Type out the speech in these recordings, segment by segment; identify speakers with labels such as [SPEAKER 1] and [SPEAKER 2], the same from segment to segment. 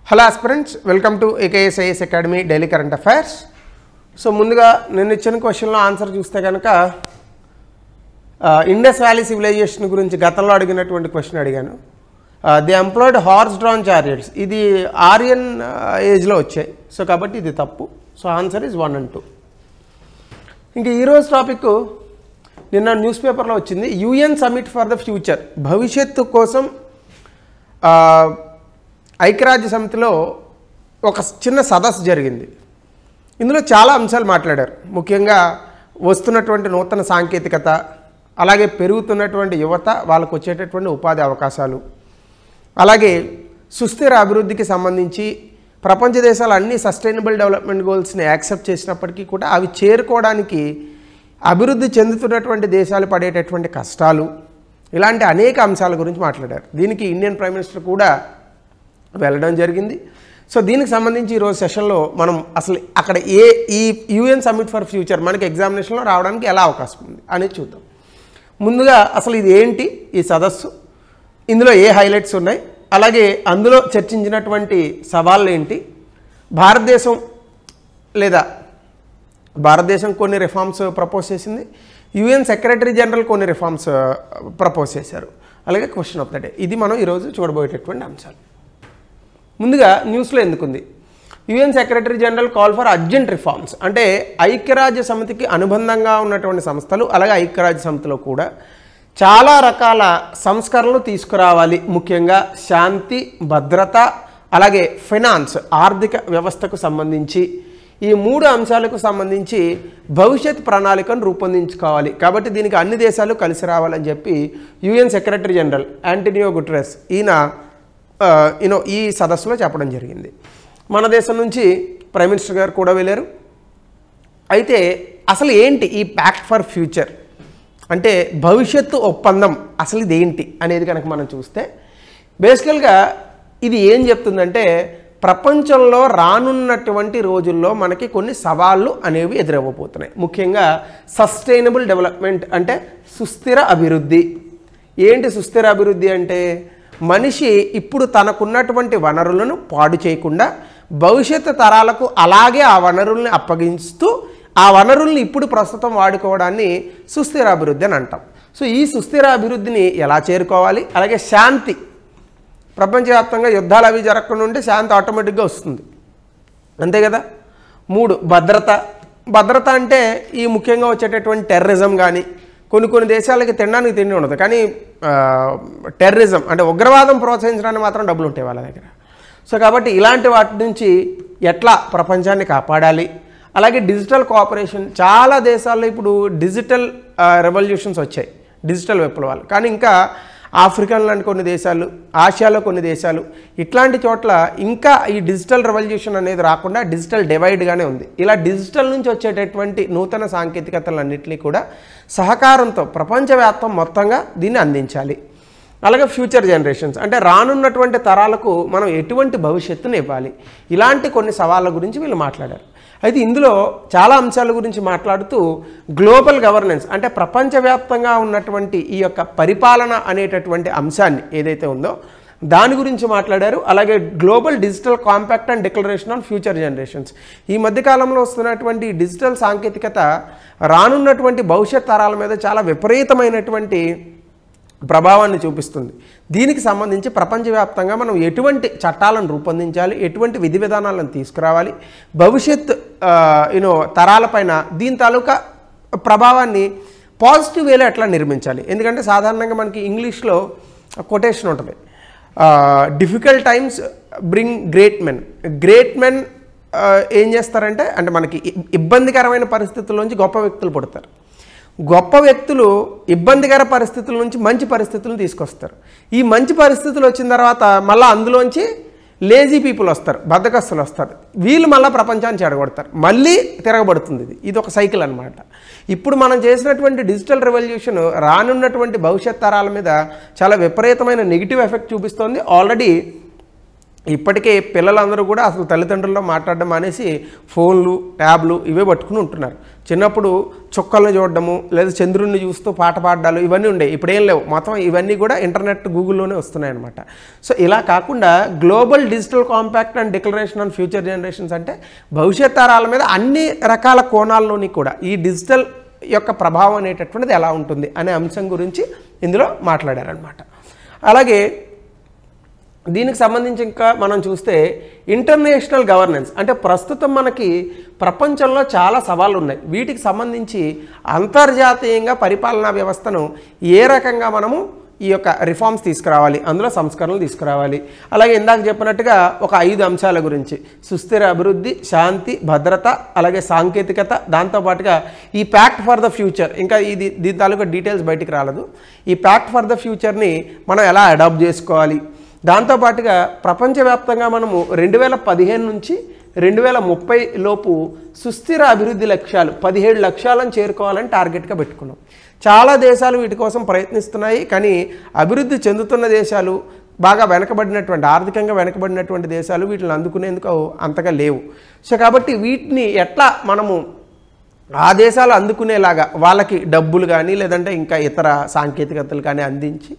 [SPEAKER 1] Hello aspirants, welcome to AKSIS academy daily current affairs. So ముందుగా నేను ఇచ్చిన క్వశ్చన్లో ఆన్సర్ చూస్తే కనుక ఇండస్ వ్యాలీ సివిలైజేషన్ గురించి గతంలో అడిగినటువంటి క్వశ్చన్ అడిగాను. The employed horse drawn chariots, ఇది ఆర్యన్ ఏజ్లో వచ్చాయి. సో కాబట్టి ఇది తప్పు. So answer is 1 and 2. ఇంకా ఈరోజు టాపిక్ నిన్న న్యూస్ పేపర్లో వచ్చింది. UN summit for the future, భవిష్యత్తు కోసం ఐక్యరాజ్య సమితిలో ఒక చిన్న సదస్సు జరిగింది. ఇందులో చాలా అంశాలు మాట్లాడారు. ముఖ్యంగా వస్తున్నటువంటి నూతన సాంకేతికత, అలాగే పెరుగుతున్నటువంటి యువత, వాళ్ళకు వచ్చేటటువంటి ఉపాధి అవకాశాలు, అలాగే సుస్థిర అభివృద్ధికి సంబంధించి ప్రపంచ దేశాలు అన్ని సస్టైనబుల్ డెవలప్మెంట్ గోల్స్ని యాక్సెప్ట్ చేసినప్పటికీ కూడా అవి చేరుకోవడానికి అభివృద్ధి చెందుతున్నటువంటి దేశాలు పడేటటువంటి కష్టాలు, ఇలాంటి అనేక అంశాల గురించి మాట్లాడారు. దీనికి ఇండియన్ ప్రైమ్ మినిస్టర్ కూడా వెళ్ళడం జరిగింది. సో దీనికి సంబంధించి ఈరోజు సెషన్లో మనం అసలు అక్కడ ఈ UN సమిట్ ఫర్ ఫ్యూచర్ మనకి ఎగ్జామినేషన్లో రావడానికి ఎలా అవకాశం ఉంది అనేది చూద్దాం. ముందుగా అసలు ఇది ఏంటి, ఈ సదస్సు, ఇందులో ఏ హైలైట్స్ ఉన్నాయి, అలాగే అందులో చర్చించినటువంటి సవాళ్ళు ఏంటి, భారతదేశం కొన్ని రిఫార్మ్స్ ప్రపోజ్ చేసింది, UN సెక్రటరీ జనరల్ కొన్ని రిఫార్మ్స్ ప్రపోజ్ చేశారు, అలాగే క్వశ్చన్ ఆఫ్ ద డే. ఇది మనం ఈరోజు చూడబోయేటటువంటి అంశాలు. ముందుగా న్యూస్లో ఎందుకుంది, UN secretary general call for urgent reforms, అంటే ఐక్యరాజ్య సమితికి అనుబంధంగా ఉన్నటువంటి సంస్థలు, అలాగే ఐక్యరాజ్య సమితిలో కూడా చాలా రకాల సంస్కరణలు తీసుకురావాలి. ముఖ్యంగా శాంతి, భద్రత, అలాగే ఫైనాన్స్, ఆర్థిక వ్యవస్థకు సంబంధించి ఈ 3 అంశాలకు సంబంధించి భవిష్యత్ ప్రణాళికను రూపొందించుకోవాలి. కాబట్టి దీనికి అన్ని దేశాలు కలిసి రావాలని చెప్పి UN secretary general Antonio Guterres ఈ సదస్సులో చెప్పడం జరిగింది. మన దేశం నుంచి ప్రైమ్ మినిస్టర్ గారు కూడా వెళ్ళారు. అయితే అసలు ఏంటి ఈ ప్యాక్ట్ ఫర్ ఫ్యూచర్, అంటే భవిష్యత్తు ఒప్పందం అసలు ఇది ఏంటి అనేది కనుక మనం చూస్తే, బేసికల్గా ఇది ఏం చెప్తుందంటే ప్రపంచంలో రానున్నటువంటి రోజుల్లో మనకి కొన్ని సవాళ్ళు అనేవి ఎదురవ్వబోతున్నాయి. ముఖ్యంగా సస్టైనబుల్ డెవలప్మెంట్ అంటే సుస్థిర అభివృద్ధి. ఏంటి సుస్థిర అభివృద్ధి అంటే, మనిషి ఇప్పుడు తనకున్నటువంటి వనరులను పాడు చేయకుండా భవిష్యత్తు తరాలకు అలాగే ఆ వనరుల్ని అప్పగిస్తూ ఆ వనరుల్ని ఇప్పుడు ప్రస్తుతం వాడుకోవడాన్ని సుస్థిర అభివృద్ధి అని అంటాం. సో ఈ సుస్థిర అభివృద్ధిని ఎలా చేరుకోవాలి, అలాగే శాంతి, ప్రపంచవ్యాప్తంగా యుద్ధాలు అవి జరగకుండా ఉంటే శాంతి ఆటోమేటిక్గా వస్తుంది, అంతే కదా. 3 భద్రత అంటే ఈ ముఖ్యంగా వచ్చేటటువంటి టెర్రరిజం కానీ, కొన్ని దేశాలకి తినడానికి తిండి ఉండదు, కానీ టెర్రరిజం అంటే ఉగ్రవాదం ప్రోత్సహించడానికి మాత్రం డబ్బులు ఉంటాయి వాళ్ళ దగ్గర. సో కాబట్టి ఇలాంటి వాటి నుంచి ఎట్లా ప్రపంచాన్ని కాపాడాలి, అలాగే డిజిటల్ కోఆపరేషన్. చాలా దేశాల్లో ఇప్పుడు డిజిటల్ రెవల్యూషన్స్ వచ్చాయి, డిజిటల్ విప్లవాలు. కానీ ఇంకా ఆఫ్రికన్ లాంటి కొన్ని దేశాలు, ఆసియాలో కొన్ని దేశాలు, ఇట్లాంటి చోట్ల ఇంకా ఈ డిజిటల్ రెవల్యూషన్ అనేది రాకుండా డిజిటల్ డివైడ్గానే ఉంది. ఇలా డిజిటల్ నుంచి వచ్చేటటువంటి నూతన సాంకేతికతలన్నింటినీ కూడా సహకారంతో ప్రపంచవ్యాప్తం మొత్తంగా దీన్ని అందించాలి. అలాగే ఫ్యూచర్ జనరేషన్స్ అంటే రానున్నటువంటి తరాలకు మనం ఎటువంటి భవిష్యత్తును ఇవ్వాలి, ఇలాంటి కొన్ని సవాళ్ళ గురించి వీళ్ళు మాట్లాడారు. అయితే ఇందులో చాలా అంశాల గురించి మాట్లాడుతూ గ్లోబల్ గవర్నెన్స్ అంటే ప్రపంచవ్యాప్తంగా ఉన్నటువంటి ఈ యొక్క పరిపాలన అనేటటువంటి అంశాన్ని ఏదైతే ఉందో దాని గురించి మాట్లాడారు. అలాగే global digital compact and declaration on future generations, ఈ మధ్యకాలంలో వస్తున్నటువంటి డిజిటల్ సాంకేతికత రానున్నటువంటి భవిష్యత్ తరాల మీద చాలా విపరీతమైనటువంటి ప్రభావాన్ని చూపిస్తుంది. దీనికి సంబంధించి ప్రపంచవ్యాప్తంగా మనం ఎటువంటి చట్టాలను రూపొందించాలి, ఎటువంటి విధి విధానాలను తీసుకురావాలి, భవిష్యత్ తరాలపైన దీని తాలూకా ప్రభావాన్ని పాజిటివ్ వేలో ఎట్లా నిర్మించాలి. ఎందుకంటే సాధారణంగా మనకి ఇంగ్లీష్లో కొటేషన్ ఉంటుంది, difficult times bring great men ఏం చేస్తారంటే, అంటే మనకి ఇబ్బందికరమైన పరిస్థితుల్లోంచి గొప్ప వ్యక్తులు పుడతారు, గొప్ప వ్యక్తులు ఇబ్బందికర పరిస్థితుల నుంచి మంచి పరిస్థితులను తీసుకొస్తారు. ఈ మంచి పరిస్థితులు వచ్చిన తర్వాత మళ్ళీ అందులోంచి లేజీ పీపుల్ వస్తారు, బద్ధకస్తులు వస్తారు, వీళ్ళు మళ్ళీ ప్రపంచాన్ని చెడగొడతారు, మళ్ళీ తిరగబడుతుంది. ఇది ఒక సైకిల్ అనమాట. ఇప్పుడు మనం చేసినటువంటి డిజిటల్ రెవల్యూషన్ రానున్నటువంటి భవిష్యత్ తరాల మీద చాలా విపరీతమైన నెగిటివ్ ఎఫెక్ట్ చూపిస్తోంది. ఆల్రెడీ ఇప్పటికే పిల్లలందరూ కూడా అసలు తల్లిదండ్రుల్లో మాట్లాడడం అనేసి ఫోన్లు ట్యాబ్లు ఇవే పట్టుకుని ఉంటున్నారు. చిన్నప్పుడు చుక్కలను చూడడము లేదా చంద్రుడిని చూస్తూ పాట పాడడాలు ఇవన్నీ ఉండేవి. ఇప్పుడేం లేవు. మొత్తం ఇవన్నీ కూడా ఇంటర్నెట్ గూగుల్లోనే వస్తున్నాయి అన్నమాట. సో ఇలా కాకుండా global digital compact and declaration on future generations అంటే భవిష్యత్ తరాల మీద అన్ని రకాల కోణాల్లోని కూడా ఈ డిజిటల్ యొక్క ప్రభావం అనేటటువంటిది ఎలా ఉంటుంది అనే అంశం గురించి ఇందులో మాట్లాడారనమాట. అలాగే దీనికి సంబంధించి ఇంకా మనం చూస్తే ఇంటర్నేషనల్ గవర్నెన్స్ అంటే ప్రస్తుతం మనకి ప్రపంచంలో చాలా సవాళ్ళు ఉన్నాయి. వీటికి సంబంధించి అంతర్జాతీయంగా పరిపాలనా వ్యవస్థను ఏ రకంగా మనము ఈ యొక్క రిఫార్మ్స్ తీసుకురావాలి, అందులో సంస్కరణలు తీసుకురావాలి. అలాగే ఇందాక చెప్పినట్టుగా ఒక 5 అంశాల గురించి సుస్థిర అభివృద్ధి, శాంతి, భద్రత, అలాగే సాంకేతికత, దాంతోపాటుగా ఈ ప్యాక్ట్ ఫర్ ద ఫ్యూచర్, ఇంకా దీని తాలూకా డీటెయిల్స్ బయటికి రాలేదు. ఈ ప్యాక్ట్ ఫర్ ద ఫ్యూచర్ని మనం ఎలా అడాప్ట్ చేసుకోవాలి, దాంతోపాటుగా ప్రపంచవ్యాప్తంగా మనము 2015 నుంచి 2030 లోపు సుస్థిర అభివృద్ధి లక్ష్యాలు 17 లక్ష్యాలను చేరుకోవాలని టార్గెట్గా పెట్టుకున్నాం. చాలా దేశాలు వీటి కోసం ప్రయత్నిస్తున్నాయి. కానీ అభివృద్ధి చెందుతున్న దేశాలు, బాగా వెనకబడినటువంటి ఆర్థికంగా వెనకబడినటువంటి దేశాలు వీటిని అందుకునేందుకు అంతగా లేవు. సో కాబట్టి వీటిని ఎట్లా మనము ఆ దేశాలు అందుకునేలాగా వాళ్ళకి డబ్బులు కానీ లేదంటే ఇంకా ఇతర సాంకేతికతలు కానీ అందించి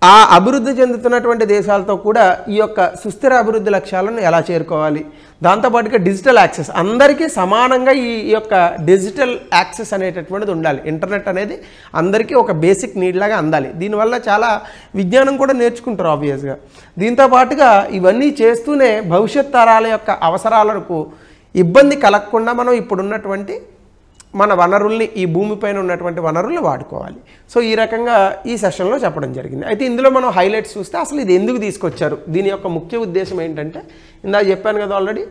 [SPEAKER 1] ఆ అభివృద్ధి చెందుతున్నటువంటి దేశాలతో కూడా ఈ యొక్క సుస్థిర అభివృద్ధి లక్ష్యాలను ఎలా చేరుకోవాలి, దాంతోపాటుగా డిజిటల్ యాక్సెస్ అందరికీ సమానంగా ఈ యొక్క డిజిటల్ యాక్సెస్ అనేటటువంటిది ఉండాలి. ఇంటర్నెట్ అనేది అందరికీ ఒక బేసిక్ నీడ్ లాగా అందాలి. దీనివల్ల చాలా విజ్ఞానం కూడా నేర్చుకుంటారు ఆబ్వియస్గా. దీంతోపాటుగా ఇవన్నీ చేస్తూనే భవిష్యత్ తరాల యొక్క అవసరాలకు ఇబ్బంది కలగకుండా మనం ఇప్పుడున్నటువంటి మన వనరుల్ని, ఈ భూమిపైన ఉన్నటువంటి వనరుల్ని వాడుకోవాలి. సో ఈ రకంగా ఈ సెషన్లో చెప్పడం జరిగింది. అయితే ఇందులో మనం హైలైట్స్ చూస్తే అసలు ఇది ఎందుకు తీసుకొచ్చారు, దీని యొక్క ముఖ్య ఉద్దేశం ఏంటంటే ఇందాక చెప్పాను కదా ఆల్రెడీ,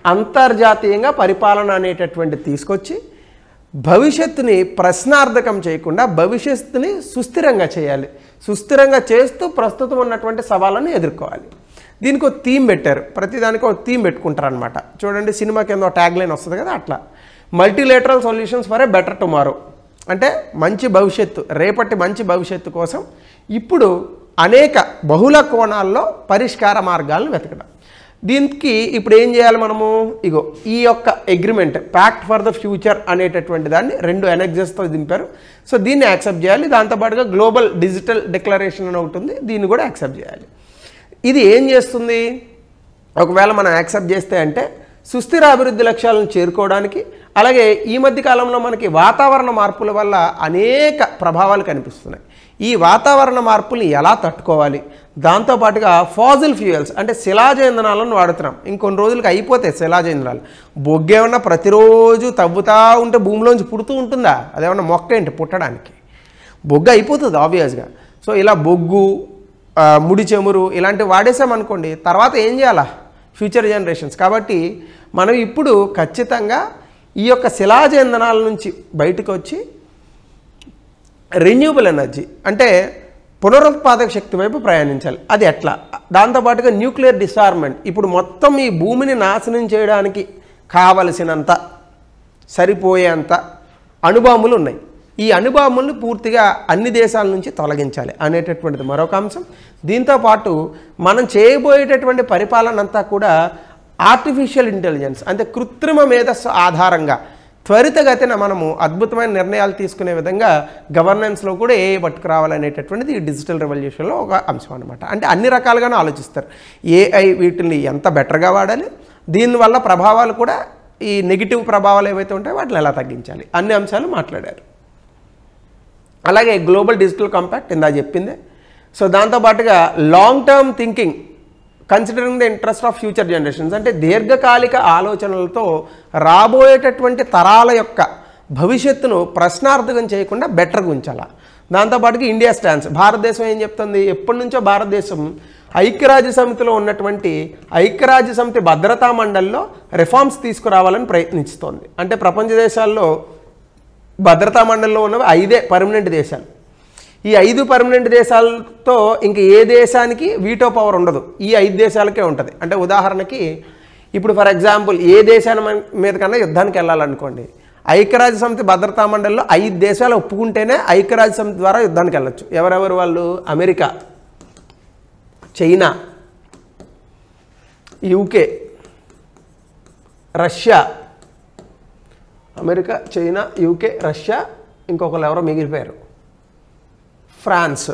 [SPEAKER 1] అంతర్జాతీయంగా పరిపాలన అనేటటువంటి తీసుకొచ్చి భవిష్యత్తుని ప్రశ్నార్థకం చేయకుండా భవిష్యత్తుని సుస్థిరంగా చేయాలి. సుస్థిరంగా చేస్తూ ప్రస్తుతం ఉన్నటువంటి సవాళ్ళను ఎదుర్కోవాలి. దీనికి ఒక థీమ్ పెట్టారు. ప్రతిదానికి ఒక థీమ్ పెట్టుకుంటారు అనమాట. చూడండి, సినిమా కింద ట్యాగ్ లైన్ వస్తుంది కదా, అట్లా multilateral solutions for a better tomorrow అంటే మంచి భవిష్యత్తు, రేపటి మంచి భవిష్యత్తు కోసం ఇప్పుడు అనేక బహుళ కోణాల్లో పరిష్కార మార్గాలను వెతకడం. దీనికి ఇప్పుడు ఏం చేయాలి మనము, ఇగో ఈ యొక్క agreement pact for the future అనేటటువంటి దాన్ని 2 అనెక్సెస్తో దింపారు. సో దీన్ని యాక్సెప్ట్ చేయాలి. దాంతోపాటుగా గ్లోబల్ డిజిటల్ డిక్లరేషన్ అని ఒకటి ఉంది, దీన్ని కూడా యాక్సెప్ట్ చేయాలి. ఇది ఏం చేస్తుంది, ఒకవేళ మనం యాక్సెప్ట్ చేస్తే అంటే సుస్థిర అభివృద్ధి లక్ష్యాలను చేరుకోవడానికి, అలాగే ఈ మధ్య కాలంలో మనకి వాతావరణ మార్పుల వల్ల అనేక ప్రభావాలు కనిపిస్తున్నాయి. ఈ వాతావరణ మార్పుల్ని ఎలా తట్టుకోవాలి, దాంతోపాటుగా ఫాజిల్ ఫ్యూయల్స్ అంటే శిలాజ ఇంధనాలను వాడుతున్నాం. ఇంకొన్ని రోజులకి అయిపోతాయి శిలాజ ఇంధనాలు. బొగ్గు ఏమన్నా ప్రతిరోజు తవ్వుతూ ఉంటే భూమిలోంచి పుడుతూ ఉంటుందా, అదేమన్నా మొక్క ఏంటి పుట్టడానికి, బొగ్గు అయిపోతుంది ఆబ్వియస్గా. సో ఇలా బొగ్గు, ముడి చమురు ఇలాంటివి వాడేసామనుకోండి, తర్వాత ఏం చేయాలా ఫ్యూచర్ జనరేషన్స్. కాబట్టి మనం ఇప్పుడు ఖచ్చితంగా ఈ యొక్క శిలాజ ఇంధనాల నుంచి బయటకు వచ్చి రెన్యూబుల్ ఎనర్జీ అంటే పునరుత్పాదక శక్తి వైపు ప్రయాణించాలి. అది ఎట్లా, దాంతోపాటుగా న్యూక్లియర్ డిసార్మెంట్. ఇప్పుడు మొత్తం ఈ భూమిని నాశనం చేయడానికి కావలసినంత సరిపోయేంత అణుబాంబులు ఉన్నాయి. ఈ అణుబాంబులను పూర్తిగా అన్ని దేశాల నుంచి తొలగించాలి అనేటటువంటిది మరొక అంశం. దీంతోపాటు మనం చేయబోయేటటువంటి పరిపాలన అంతా కూడా ఆర్టిఫిషియల్ ఇంటెలిజెన్స్ అంటే కృత్రిమ మేధస్సు ఆధారంగా త్వరితగతిన మనము అద్భుతమైన నిర్ణయాలు తీసుకునే విధంగా గవర్నెన్స్లో కూడా ఏఐ పట్టుకురావాలనేటటువంటిది ఈ డిజిటల్ రెవల్యూషన్లో ఒక అంశం అనమాట. అంటే అన్ని రకాలుగానే ఆలోచిస్తారు. ఏఐ వీటిని ఎంత బెటర్గా వాడాలి, దీనివల్ల ప్రభావాలు కూడా ఈ నెగిటివ్ ప్రభావాలు ఏవైతే ఉంటాయో వాటిని ఎలా తగ్గించాలి, అన్ని అంశాలు మాట్లాడారు. అలాగే గ్లోబల్ డిజిటల్ కాంపాక్ట్ ఇందా చెప్పిందే. సో దాంతోపాటుగా long term thinking considering the interest of future generations అంటే దీర్ఘకాలిక ఆలోచనలతో రాబోయేటటువంటి తరాల యొక్క భవిష్యత్తును ప్రశ్నార్థకం చేయకుండా బెటర్గా ఉంచాలా. దాంతోపాటుగా ఇండియా స్టాన్స్, భారతదేశం ఏం చెప్తుంది, ఎప్పటి నుంచో భారతదేశం ఐక్యరాజ్య సమితిలో ఉన్నటువంటి ఐక్యరాజ్య సమితి భద్రతా మండలిలో రిఫార్మ్స్ తీసుకురావాలని ప్రయత్నిస్తోంది. అంటే ప్రపంచ దేశాల్లో భద్రతా మండలిలో ఉన్నవి 5 పర్మనెంట్ దేశాలు. ఈ 5 పర్మనెంట్ దేశాలతో ఇంక ఏ దేశానికి వీటో పవర్ ఉండదు, ఈ 5 దేశాలకే ఉంటుంది. అంటే ఉదాహరణకి ఇప్పుడు ఫర్ ఎగ్జాంపుల్ ఏ దేశాల మీద కన్నా యుద్ధానికి వెళ్ళాలనుకోండి, ఐక్యరాజ్య సమితి భద్రతా మండలిలో 5 దేశాలు ఒప్పుకుంటేనే ఐక్యరాజ్య సమితి ద్వారా యుద్ధానికి వెళ్ళొచ్చు. ఎవరెవరు వాళ్ళు, America, China, UK, Russia, America, China, UK, Russia, ఇంకొకరు ఎవరో మిగిలిపోయారు, ఫ్రాన్స్,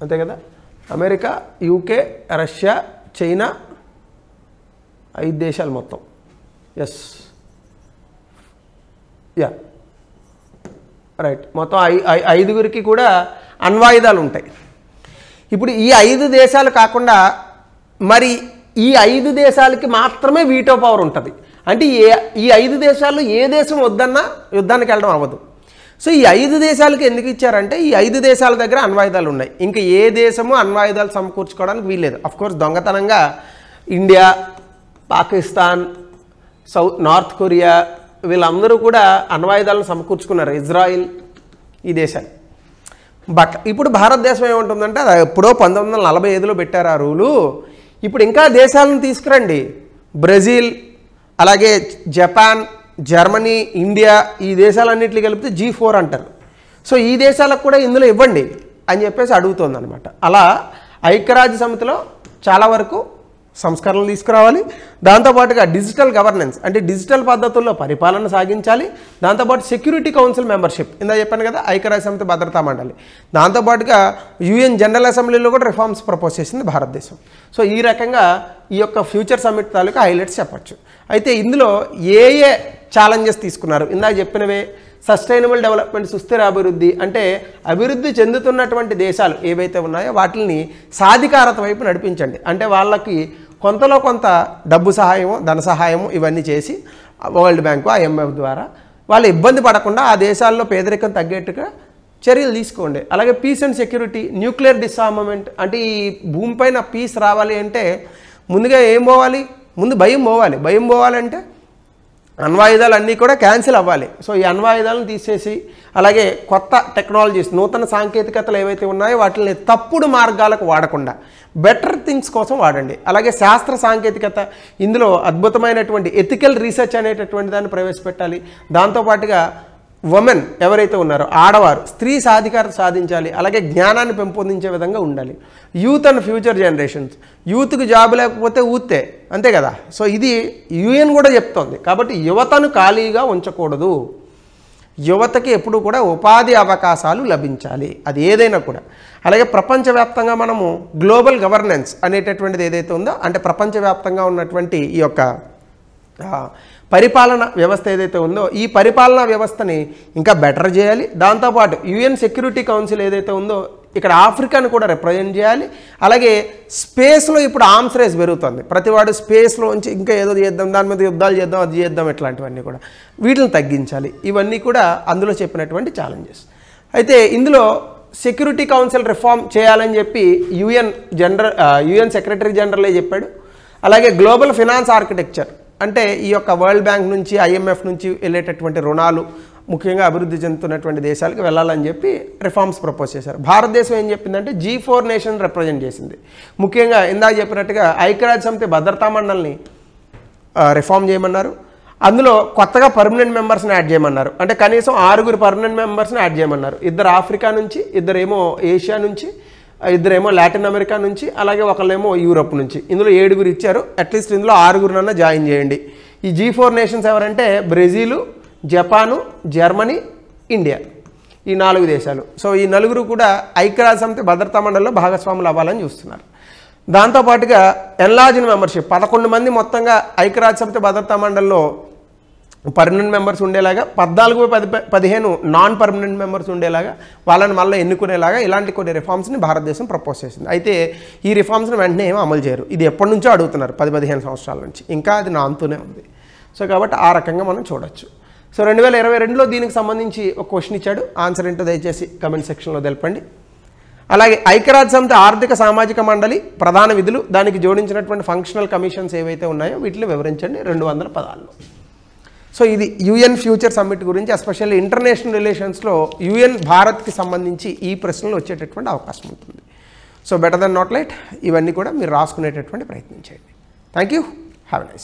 [SPEAKER 1] అంతే కదా. అమెరికా, యూకే, రష్యా, చైనా, 5 దేశాలు మొత్తం. Yes, ya, right. మొత్తం 5గురికి కూడా అణ్వాయుధాలు ఉంటాయి. ఇప్పుడు ఈ 5 దేశాలు కాకుండా మరి ఈ 5 దేశాలకి మాత్రమే వీటో పవర్ ఉంటుంది. అంటే ఈ 5 దేశాల్లో ఏ దేశం వద్దన్నా యుద్ధానికి వెళ్ళడం అవ్వదు. సో ఈ 5 దేశాలకి ఎందుకు ఇచ్చారంటే ఈ 5 దేశాల దగ్గర అణ్వాయుధాలు ఉన్నాయి. ఇంకా ఏ దేశము అణ్వాయుధాలు సమకూర్చుకోవడానికి వీల్లేదు. అఫ్కోర్స్ దొంగతనంగా ఇండియా, పాకిస్తాన్, నార్త్ కొరియా వీళ్ళందరూ కూడా అణ్వాయుధాలను సమకూర్చుకున్నారు, ఇజ్రాయిల్, ఈ దేశాలు. బట్ ఇప్పుడు భారతదేశం ఏముంటుందంటే అది ఎప్పుడో 1945లో పెట్టారు ఆ రూలు. ఇప్పుడు ఇంకా దేశాలను తీసుకురండి, బ్రెజిల్, అలాగే జపాన్, జర్మనీ, ఇండియా, ఈ దేశాలన్నింటినీ కలిపితే G4 అంటారు. సో ఈ దేశాలకు కూడా ఇందులో ఇవ్వండి అని చెప్పేసి అడుగుతుంది అనమాట. అలా ఐక్యరాజ్య సమితిలో చాలా వరకు సంస్కరణలు తీసుకురావాలి. దాంతోపాటుగా డిజిటల్ గవర్నెన్స్ అంటే డిజిటల్ పద్ధతుల్లో పరిపాలన సాగించాలి. దాంతోపాటు సెక్యూరిటీ కౌన్సిల్ మెంబర్షిప్, ఇందా చెప్పాను కదా, ఐక్యరాజ్య సమితి భద్రతా మండలి. దాంతోపాటుగా UN జనరల్ అసెంబ్లీలో కూడా రిఫార్మ్స్ ప్రపోజ్ చేసింది భారతదేశం. సో ఈ రకంగా ఈ యొక్క ఫ్యూచర్ సమ్మిట్ తాలూకా హైలైట్స్ చెప్పచ్చు. అయితే ఇందులో ఏ ఛాలెంజెస్ తీసుకున్నారు? ఇందాక చెప్పినవే సస్టైనబుల్ డెవలప్మెంట్, సుస్థిర అభివృద్ధి, అంటే అభివృద్ధి చెందుతున్నటువంటి దేశాలు ఏవైతే ఉన్నాయో వాటిని సాధికారత వైపు నడిపించండి. అంటే వాళ్ళకి కొంతలో కొంత డబ్బు సహాయము, ధన సహాయము ఇవన్నీ చేసి వరల్డ్ బ్యాంకు, IMF ద్వారా వాళ్ళు ఇబ్బంది పడకుండా ఆ దేశాల్లో పేదరికం తగ్గేట్టుగా చర్యలు తీసుకోండి. అలాగే పీస్ అండ్ సెక్యూరిటీ, న్యూక్లియర్ డిసార్మమెంట్, అంటే ఈ భూమిపైన పీస్ రావాలి అంటే ముందుగా ఏం పోవాలి? ముందు భయం పోవాలి. భయం పోవాలంటే అణ్వాయుధాలు అన్నీ కూడా క్యాన్సిల్ అవ్వాలి. సో ఈ అణ్వాయుధాలను తీసేసి అలాగే కొత్త టెక్నాలజీస్, నూతన సాంకేతికతలు ఏవైతే ఉన్నాయో వాటిని తప్పుడు మార్గాలకు వాడకుండా బెటర్ థింగ్స్ కోసం వాడండి. అలాగే శాస్త్ర సాంకేతికత, ఇందులో అద్భుతమైనటువంటి ఎథికల్ రీసెర్చ్ అనేటటువంటి దాన్ని ప్రవేశపెట్టాలి. దాంతోపాటుగా ఉమెన్ ఎవరైతే ఉన్నారో ఆడవారు, స్త్రీ సాధికారత సాధించాలి. అలాగే జ్ఞానాన్ని పెంపొందించే విధంగా ఉండాలి. యూత్ అండ్ ఫ్యూచర్ జనరేషన్స్, యూత్కి జాబ్ లేకపోతే ఊతే, అంతే కదా. సో ఇది UN కూడా చెప్తోంది. కాబట్టి యువతను ఖాళీగా ఉంచకూడదు. యువతకి ఎప్పుడు కూడా ఉపాధి అవకాశాలు లభించాలి, అది ఏదైనా కూడా. అలాగే ప్రపంచవ్యాప్తంగా మనము గ్లోబల్ గవర్నెన్స్ అనేటటువంటిది ఏదైతే ఉందో, అంటే ప్రపంచవ్యాప్తంగా ఉన్నటువంటి ఈ యొక్క పరిపాలన వ్యవస్థ ఏదైతే ఉందో ఈ పరిపాలనా వ్యవస్థని ఇంకా బెటర్ చేయాలి. దాంతోపాటు UN సెక్యూరిటీ కౌన్సిల్ ఏదైతే ఉందో ఇక్కడ ఆఫ్రికాను కూడా రిప్రజెంట్ చేయాలి. అలాగే స్పేస్లో ఇప్పుడు ఆర్మ్స్ రేస్ పెరుగుతుంది. ప్రతివాడు స్పేస్లో నుంచి ఇంకా ఏదో చేద్దాం, దాని మీద యుద్ధాలు చేద్దాం, అది చేద్దాం, ఇట్లాంటివన్నీ కూడా వీటిని తగ్గించాలి. ఇవన్నీ కూడా అందులో చెప్పినటువంటి ఛాలెంజెస్. అయితే ఇందులో సెక్యూరిటీ కౌన్సిల్ రిఫార్మ్ చేయాలని చెప్పి UN సెక్రటరీ జనరలే చెప్పాడు. అలాగే గ్లోబల్ ఫినాన్స్ ఆర్కిటెక్చర్, అంటే ఈ యొక్క వరల్డ్ బ్యాంక్ నుంచి, IMF నుంచి వెళ్ళేటటువంటి రుణాలు ముఖ్యంగా అభివృద్ధి చెందుతున్నటువంటి దేశాలకు వెళ్ళాలని చెప్పి రిఫార్మ్స్ ప్రపోజ్ చేశారు. భారతదేశం ఏం చెప్పిందంటే G4 నేషన్ రిప్రజెంట్ చేసింది. ముఖ్యంగా ఇందాక చెప్పినట్టుగా ఐక్యరాజ్య సమితి భద్రతా మండలిని రిఫార్మ్ చేయమన్నారు. అందులో కొత్తగా పర్మనెంట్ మెంబర్స్ని యాడ్ చేయమన్నారు. అంటే కనీసం 6 పర్మనెంట్ మెంబర్స్ని యాడ్ చేయమన్నారు. 2 ఆఫ్రికా నుంచి, 2 ఏషియా నుంచి, 2 లాటిన్ అమెరికా నుంచి, అలాగే ఒకళ్ళేమో యూరోప్ నుంచి. ఇందులో 7 ఇచ్చారు. అట్లీస్ట్ ఇందులో 6 జాయిన్ చేయండి. ఈ G4 నేషన్స్ ఎవరంటే బ్రెజిల్, జపాను, జర్మనీ, ఇండియా, ఈ 4 దేశాలు. సో ఈ 4 కూడా ఐక్యరాజ్య సమితి భద్రతా మండలిలో భాగస్వాములు అవ్వాలని చూస్తున్నారు. దాంతోపాటుగా ఎన్లార్జ్డ్ మెంబర్షిప్, 11 మంది మొత్తంగా ఐక్యరాజ్య సమితి భద్రతా మండలిలో పర్మనెంట్ మెంబర్స్ ఉండేలాగా, 14-15 నాన్ పర్మనెంట్ మెంబర్స్ ఉండేలాగా, వాళ్ళని మళ్ళీ ఎన్నుకునేలాగా ఇలాంటి కొన్ని రిఫార్మ్స్ని భారతదేశం ప్రపోజ్ చేసింది. అయితే ఈ రిఫార్మ్స్ని వెంటనే ఏమీ అమలు చేయరు. ఇది ఎప్పటి నుంచో అడుగుతున్నారు, 10-15 సంవత్సరాల నుంచి. ఇంకా అది నాంతూనే ఉంది. సో కాబట్టి ఆ రకంగా మనం చూడొచ్చు. సో 2022లో దీనికి సంబంధించి ఒక క్వశ్చన్ ఇచ్చాడు. ఆన్సర్ ఏంటో దయచేసి కమెంట్ సెక్షన్లో తెలపండి. అలాగే ఐక్యరాజ్య సమితి ఆర్థిక సామాజిక మండలి ప్రధాన విధులు, దానికి జోడించినటువంటి ఫంక్షనల్ కమిషన్స్ ఏవైతే ఉన్నాయో వీటిని వివరించండి 200 పదాల్లో. సో ఇది UN ఫ్యూచర్ సమ్మిట్ గురించి, ఎస్పెషల్లీ ఇంటర్నేషనల్ రిలేషన్స్లో UN భారత్కి సంబంధించి ఈ ప్రశ్నలు వచ్చేటటువంటి అవకాశం ఉంటుంది. So better than not light, ఇవన్నీ కూడా మీరు రాసుకునేటటువంటి ప్రయత్నం చేయండి. Thank you, have a nice day.